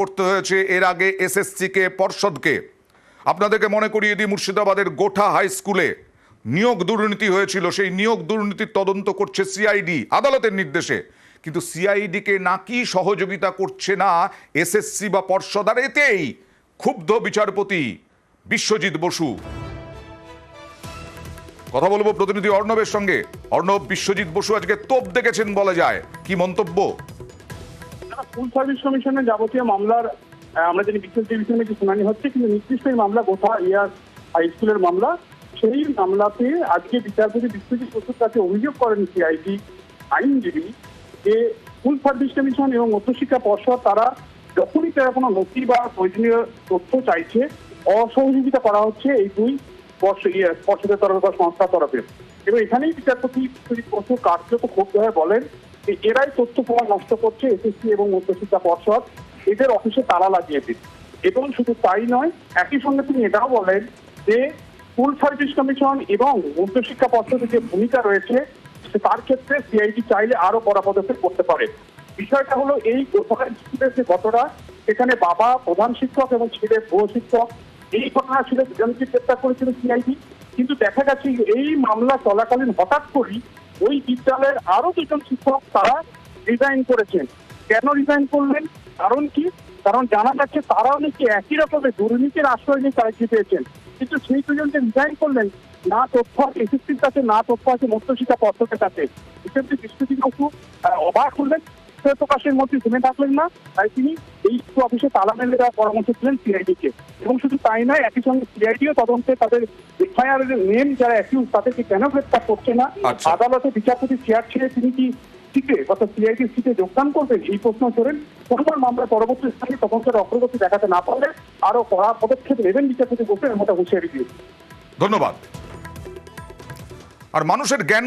করতে হয়েছে এর আগে এসএসসিকে, পর্ষদকে। আপনাদেরকে মনে করিয়ে দিই, মুর্শিদাবাদের গোঠা হাই স্কুলে নিয়োগ দুর্নীতি হয়েছিল। সেই নিয়োগ দুর্নীতির তদন্ত করছে সিআইডি আদালতের নির্দেশে, কিন্তু সিআইডিকে নাকি সহযোগিতা করছে না এসএসসি বা পর্ষদ। আর এতেই ক্ষুব্ধ বিচারপতি বিশ্বজিৎ বসু। কথা বলবো প্রতিনিধি অর্ণবের সঙ্গে। অর্ণব, বিশ্বজিৎ বসু আজকে তোপ দেখেছেন বলা যায়, কি মন্তব্য? স্কুল সার্ভিস কমিশনের যাবতীয় মামলার আমরা জানি বিশেষ ডিভিশনে যে শুনানি হচ্ছে, কিন্তু নির্দিষ্ট এই মামলা গোঠা হাই স্কুলের মামলা। সেই মামলাতে আজকে বিচারপতি বিশ্বজিৎ বসুর কাছে অভিযোগ করেন সিআইডি আইনজীবী যে স্কুল সার্ভিস কমিশন এবং মধ্যশিক্ষা পর্ষদ তারা যখনই তারা কোনো নথি বা প্রয়োজনীয় তথ্য চাইছে, অসহযোগিতা করা হচ্ছে এই দুই পর্ষদের তরফে বা সংস্থার তরফে। এবং এখানেই বিচারপতি বিশ্বজিৎ বসু কার্যত ক্ষুব্ধ হয়ে বলেন যে এরাই তথ্য প্রমাণ নষ্ট করছে, এসএসসি এবং মধ্যশিক্ষা পর্ষদ এদের অফিসে তালা লাগিয়ে দিন। এবং শুধু তাই নয়, একই সঙ্গে তিনি এটাও বলেন যে স্কুল সার্ভিস কমিশন এবং মধ্যশিক্ষা পর্ষদের যে ভূমিকা রয়েছে তার ক্ষেত্রে সিআইডি চাইলে আরো কড়া পদক্ষেপ করতে পারে। বিষয়টা হলো এই স্কুলের যে ঘটনা, সেখানে বাবা প্রধান শিক্ষক এবং ছেলে গৃহ শিক্ষক, এই ঘটনা ছিল দুজনকে গ্রেপ্তার করেছিল সিআইডি। কিন্তু দেখা গেছে এই মামলা চলাকালীন হঠাৎ করেই ওই বিদ্যালয়ের আরো দুজন শিক্ষক তারা রিজাইন করেছেন। কেন রিজাইন করলেন, কারণ কি? কারণ জানা যাচ্ছে তারাও নাকি একই রকমের দুর্নীতির আশ্রয় নিয়ে চাকরি পেয়েছেন। কিন্তু সেই দুজন যে রিজাইন করলেন, না তথ্য এসএসসির কাছে, না তথ্য আছে মধ্যশিক্ষা পর্ষদের কাছে। এক্ষেত্রে বিশ্বজিৎ বসু অবাক হলেন, প্রকাশের মধ্যে থেমে থাকলেন না, তাই তিনি এই অফিসে তালা মেলে দেওয়ার পরামর্শ দিলেন সিআইডি কে। এবং শুধু তাই নয়, একই সঙ্গে সিআইডিও তদন্তে তাদের এফআইআর এর নেম যারা অ্যাকিউজ তাদেরকে কেন গ্রেপ্তার করছে না, আদালতে বিচারপতি চেয়ার ছেড়ে তিনি কি সিটে অর্থাৎ সিআইডির সিটে যোগদান করবেন, এই প্রশ্ন করেন। কোনোবার মামলা পরবর্তী স্থানে তদন্তের অগ্রগতি দেখাতে না পারলে আরো কড়া পদক্ষেপ নেবেন বিচারপতি বসে, এর মতো হুঁশিয়ারি দিয়ে। ধন্যবাদ। আর মানুষের জ্ঞান